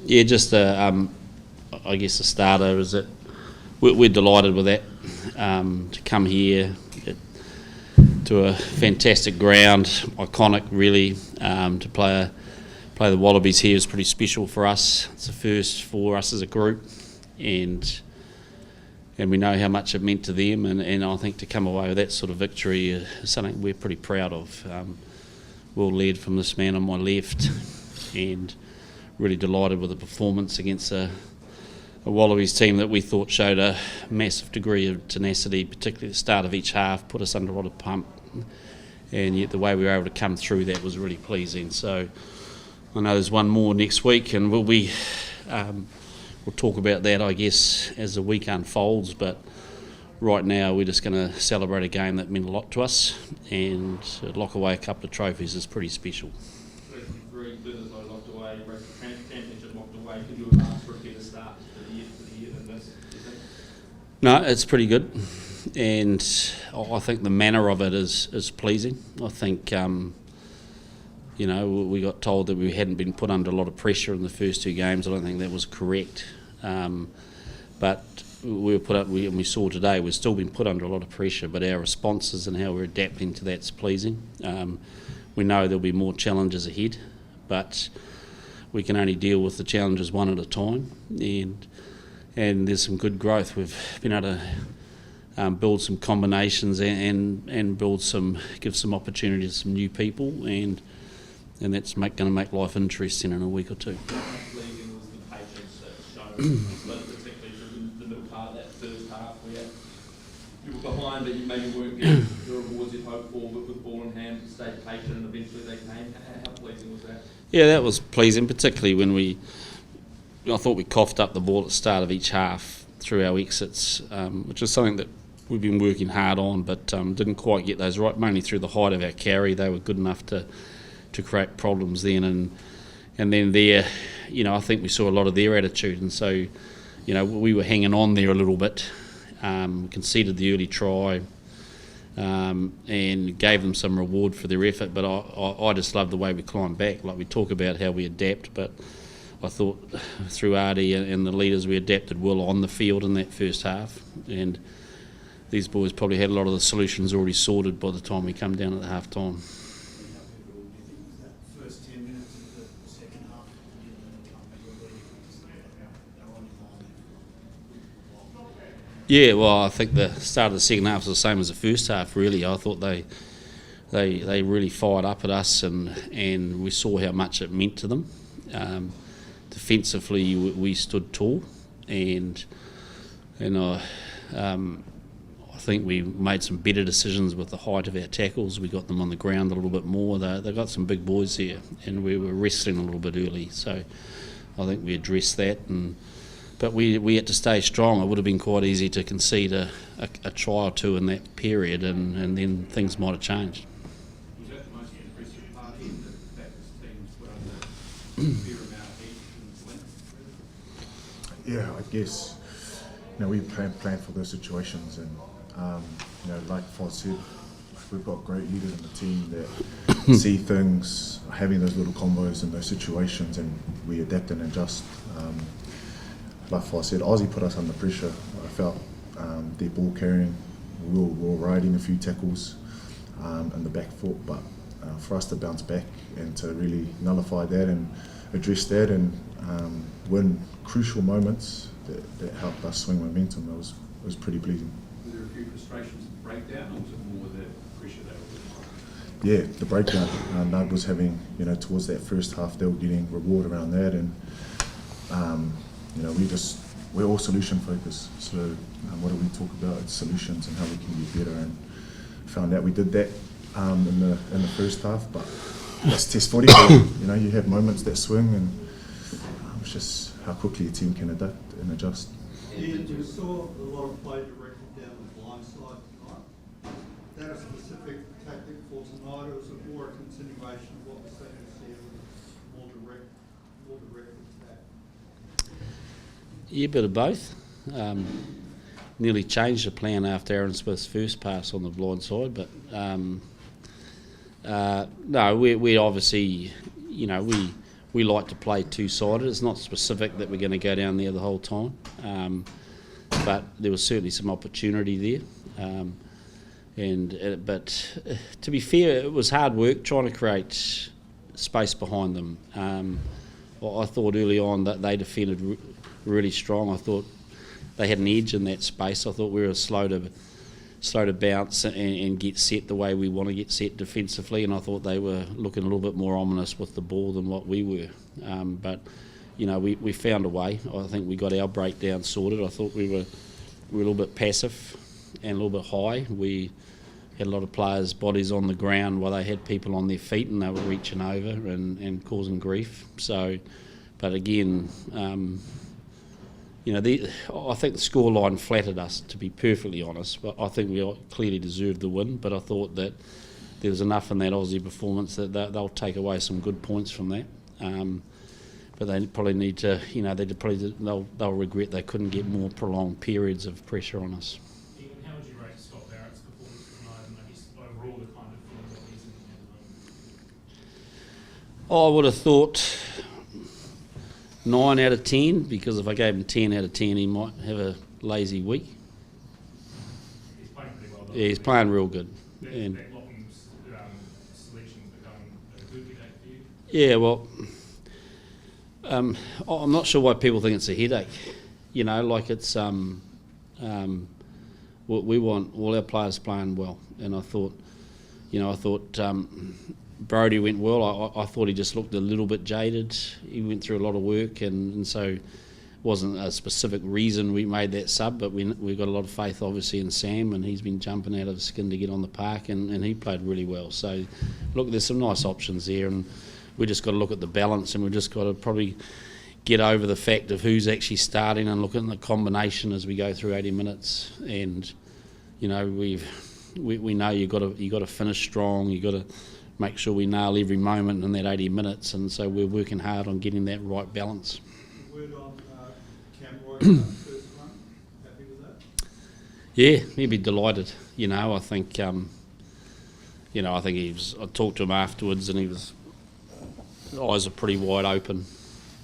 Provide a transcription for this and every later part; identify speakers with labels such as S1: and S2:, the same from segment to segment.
S1: Yeah, just I guess the starter is that we're delighted with that, to come here to a fantastic ground, iconic really, to play the Wallabies here is pretty special for us. It's the first for us as a group, and we know how much it meant to them, and I think to come away with that sort of victory is something we're pretty proud of. Well led from this man on my left, and really delighted with the performance against a Wallabies team that we thought showed a massive degree of tenacity, particularly at the start of each half, put us under a lot of pump, and yet the way we were able to come through that was really pleasing. So I know there's one more next week, and we'll talk about that, I guess, as the week unfolds, but right now we're just going to celebrate a game that meant a lot to us, and lock away a couple of trophies is pretty special.
S2: Bledisloe locked away, championship locked away. Could you have asked for a better start for the year than this, do you think?
S1: No, it's pretty good, and I think the manner of it is pleasing. I think we got told that we hadn't been put under a lot of pressure in the first two games. I don't think that was correct, but we were put up. We saw today we've still been put under a lot of pressure, but our responses and how we're adapting to that's pleasing. We know there'll be more challenges ahead, but we can only deal with the challenges one at a time, and there's some good growth. We've been able to build some combinations and give some opportunity to some new people, and that's going to make life interesting in a week or two.
S2: How pleasing was the patience that showed, particularly through the middle part of that first half, where you were behind, but you maybe weren't getting the rewards you'd hoped for, but with ball in hand, stayed patient, and eventually they came. How pleasing was that?
S1: Yeah, that was pleasing, particularly when I thought we coughed up the ball at the start of each half through our exits, which is something that we've been working hard on, but didn't quite get those right, mainly through the height of our carry. They were good enough to create problems then, and then there, I think we saw a lot of their attitude, and so, we were hanging on there a little bit, conceded the early try, and gave them some reward for their effort, but I just love the way we climbed back. Like, we talk about how we adapt, but I thought through Ardie and the leaders we adapted well on the field in that first half, and these boys probably had a lot of the solutions already sorted by the time we come down at the half time. Yeah, well, I think the start of the second half was the same as the first half, really. I thought they really fired up at us, and we saw how much it meant to them. Defensively, we stood tall, and I think we made some better decisions with the height of our tackles. We got them on the ground a little bit more. They've got some big boys here, and we were wrestling a little bit early, so I think we addressed that. But we had to stay strong. It would have been quite easy to concede a try or two in that period, and then things might have changed.
S2: Was that the most impressive part of the fact this team's put under a fair amount of heat and win?
S3: Yeah, I guess we plan for those situations, and like Fod said, we've got great leaders in the team that see things, having those little combos in those situations, and we adapt and adjust. Like I said, Aussie put us under pressure. I felt their ball carrying, we were riding a few tackles in the back foot, but for us to bounce back and to really nullify that and address that and win crucial moments that helped us swing momentum, it was pretty pleasing.
S2: Were there a few frustrations of breakdown, or was it more the pressure they were getting?
S3: Yeah, the breakdown. Nug was having, towards that first half, they were getting reward around that, and we're all solution focused. So what do we talk about? It's solutions and how we can be better, and found out we did that in the first half. But that's test footy. You have moments that swing, and it's just how quickly a team can adapt and adjust.
S4: You saw a lot of play directed down the blind side tonight. Is that a specific tactic for tonight, or is it more a continuation of what we're seeing here, more direct attack?
S1: Yeah, a bit of both. Nearly changed the plan after Aaron Smith's first pass on the blind side, but no, we obviously, we're we like to play two-sided. It's not specific that we're going to go down there the whole time, but there was certainly some opportunity there. But to be fair, it was hard work trying to create space behind them. I thought early on that they defended really strong. I thought they had an edge in that space. I thought we were slow to bounce and get set the way we want to get set defensively, and I thought they were looking a little bit more ominous with the ball than what we were. But we found a way. I think we got our breakdown sorted. I thought we were a little bit passive and a little bit high. We had a lot of players' bodies on the ground while they had people on their feet, and they were reaching over and causing grief. So, but again, I think the scoreline flattered us, to be perfectly honest. But I think we clearly deserved the win. But I thought that there was enough in that Aussie performance that they'll take away some good points from that. But they probably need to, they'll regret they couldn't get more prolonged periods of pressure on us.
S5: How would you rate Scott Barrett's performance tonight, and I guess overall the kind of form that he's in at the moment?
S1: I would have thought 9 out of 10, because if I gave him 10 out of 10, he might have a lazy week.
S5: He's playing pretty well, though.
S1: Yeah, he's playing real good.
S5: That blocking selection's become a good headache for you?
S1: Yeah, well, I'm not sure why people think it's a headache. It's we want all our players playing well, and I thought Brodie went well. I thought he just looked a little bit jaded. He went through a lot of work, and so it wasn't a specific reason we made that sub, but we've got a lot of faith obviously in Sam, and he's been jumping out of his skin to get on the park, and he played really well. So look, there's some nice options there, and we just got to look at the balance, and we've just got to probably get over the fact of who's actually starting and look at the combination as we go through 80 minutes. And we know you've got to finish strong. You've got to make sure we nail every moment in that 80 minutes, and so we're working hard on getting that right balance.
S4: Word on Cam Roy first run. Happy with that?
S1: Yeah, he'd be delighted. I think I talked to him afterwards, and his eyes are pretty wide open.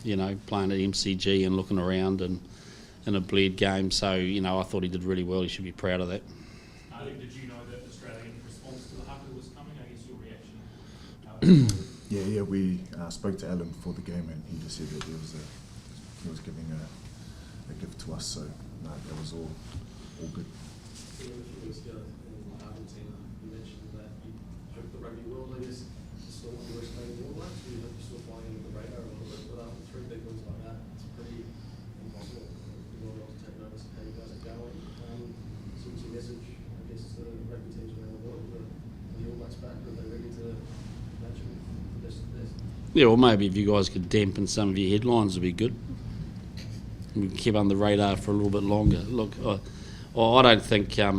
S1: Playing at MCG and looking around and in a Bled game. So I thought he did really well. He should be proud of that.
S5: Did you know that Australian response to the haka was coming? I guess your reaction.
S3: Yeah. We spoke to Alan before the game, and he just said that he was giving a gift to us. So no, that was all good.
S6: A few weeks ago in Argentina, you mentioned that you hope the rugby world, I guess, is still underestimating the All Blacks. You hope you're still flying under the radar a little bit, but after 3 big wins like that, it's pretty impossible for the world to take notice of how you guys are going. So what's your message, I guess, to rugby teams around the world? Are the All Blacks back? Are they ready to match them for the best of the best?
S1: Yeah, well, maybe if you guys could dampen some of your headlines, it'd be good. We can keep on the radar for a little bit longer. Look, I don't think, I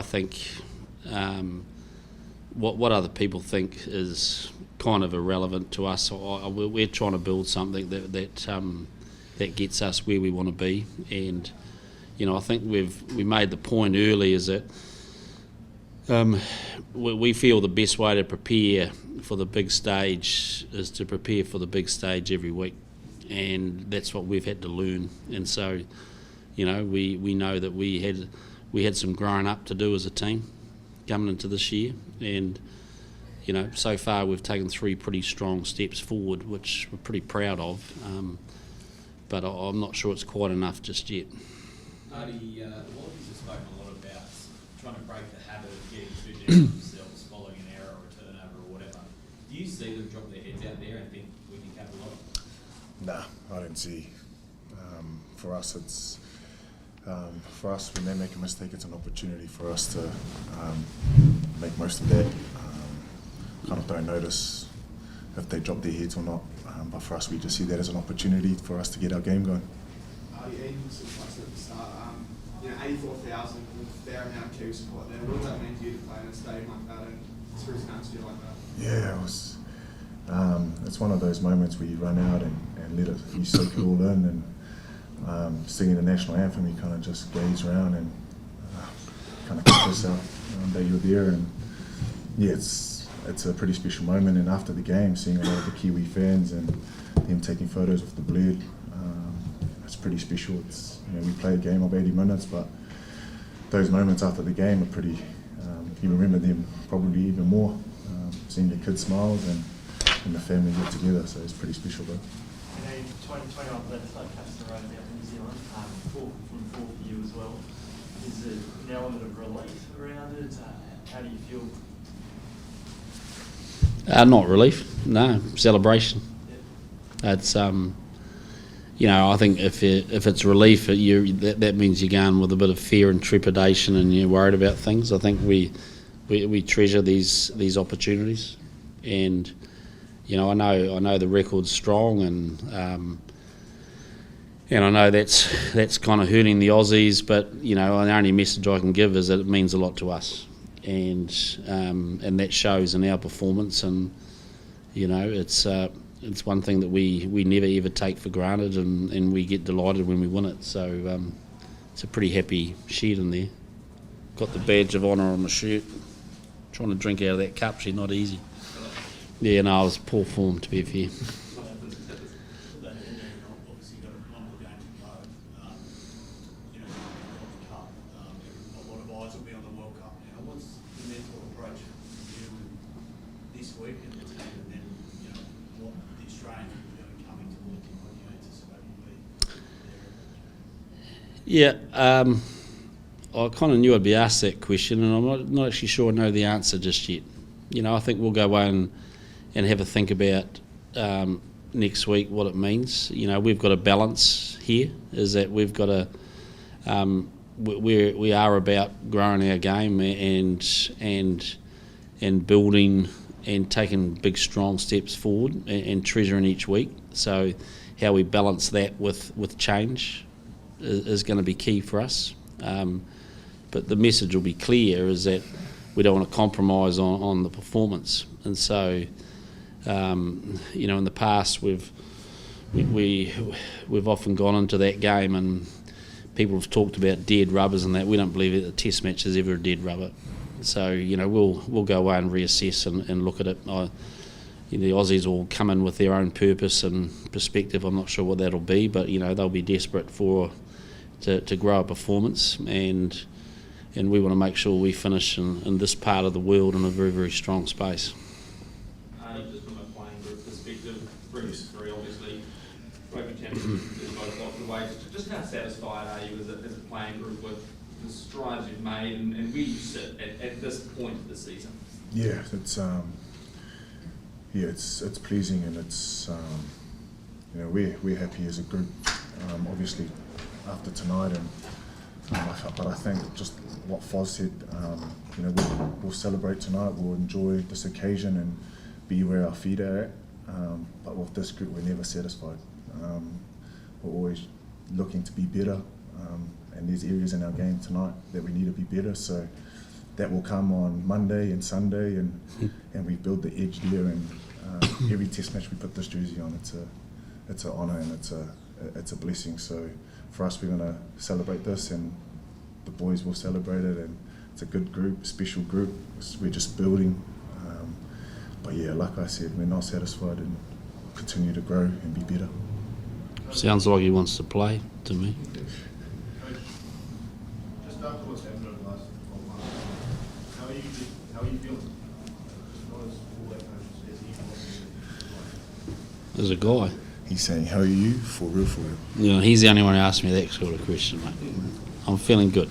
S1: think what other people think is kind of irrelevant to us. We're trying to build something that gets us where we want to be, and I think we made the point early is that we feel the best way to prepare for the big stage is to prepare for the big stage every week, and that's what we've had to learn. And so, we know that we had some growing up to do as a team coming into this year, and so far we've taken 3 pretty strong steps forward, which we're pretty proud of. But I'm not sure it's quite enough just yet.
S2: Ardie, the Wallabies have spoken a lot about trying to break the habit of getting too down on themselves following an error or a turnover or whatever. Do you see them drop their heads out there and think we can capitalise?
S3: Nah, I don't see. For us, it's when they make a mistake, it's an opportunity for us to make most of that. Kind of don't notice if they drop their heads or not. But for us, we just see that as an opportunity for us to get our game going.
S7: Even since I said at the start, 84,000 with fair amount of Kiwi support there. What does that mean to you to play in a stadium like that and through an atmosphere like that?
S3: Yeah, it was. It's one of those moments where you run out and let it, you soak it all in, and singing the national anthem, you kind of just gaze around and kind of kick yourself that you're there. And yeah, it's a pretty special moment. And after the game, seeing a lot of the Kiwi fans and them taking photos with the Bled, it's pretty special. It's, you know, we play a game of 80 minutes, but those moments after the game are pretty. You remember them probably even more. Seeing your kids' smiles and the family get together, so it's pretty special, though.
S8: You know, 21 Bledisloe caps in a row now from New Zealand, four for you as well. Is it an element of relief around it? How do you feel?
S1: Not relief, no, celebration.
S8: Yep.
S1: It's you know, I think if it's relief, that means you're going with a bit of fear and trepidation, and you're worried about things. I think we treasure these opportunities, and you know, I know the record's strong, and I know that's kind of hurting the Aussies. But you know, the only message I can give is that it means a lot to us, and that shows in our performance. And you know, it's one thing that we never ever take for granted, and we get delighted when we win it. So it's a pretty happy shed in there. Got the badge of honour on the shirt. Trying to drink out of that cup, she's not easy. Yeah, no, I was poor form, to be fair.
S9: Obviously got a longer game to go. You know, the Cup, a lot of eyes will be on the World Cup now. What's the mental approach for you this week and the team, and then, you know, what the Australians will be doing coming towards you, what you anticipate will be?
S1: Yeah, I kind of knew I'd be asked that question, and I'm not actually sure I know the answer just yet. You know, I think we'll go away and have a think about next week what it means. You know, we've got a balance here, is that we've got a we are about growing our game and building and taking big strong steps forward and treasuring each week. So how we balance that with change is going to be key for us. But the message will be clear, is that we don't want to compromise on the performance. And so, you know, in the past we've often gone into that game and people have talked about dead rubbers and that. We don't believe that a test match is ever a dead rubber. So, you know, we'll go away and reassess and look at it. You know, the Aussies will come in with their own purpose and perspective. I'm not sure what that'll be, but you know, they'll be desperate to grow a performance, and we want to make sure we finish in this part of the world in a very, very strong space.
S2: Just from a playing group perspective, 3-3 obviously, rugby championship is both lots of ways. Just how satisfied are you as a playing group with the strides you've made and where you sit at this point of the season?
S3: Yeah, it's pleasing, and it's you know, we're happy as a group. Obviously, after tonight, and but I think just what Foz said, you know, we'll celebrate tonight, we'll enjoy this occasion and be where our feet are at, but with this group we're never satisfied. We're always looking to be better, and there's areas in our game tonight that we need to be better, so that will come on Monday and Sunday, and we build the edge there, and every test match we put this jersey on, it's an honour, and it's a blessing. So for us, we're going to celebrate this, and the boys will celebrate it, and it's a good group, a special group. We're just building, but yeah, like I said, we're not satisfied, and we'll continue to grow and be better.
S1: Sounds like he wants to play to me.
S9: Just after what's happened over the last 12 months, how are you feeling? What is all that coach says
S1: There's a guy.
S3: He's saying, how are you? For real, for real.
S1: You know, he's the only one who asked me that sort of question, mate. I'm feeling good.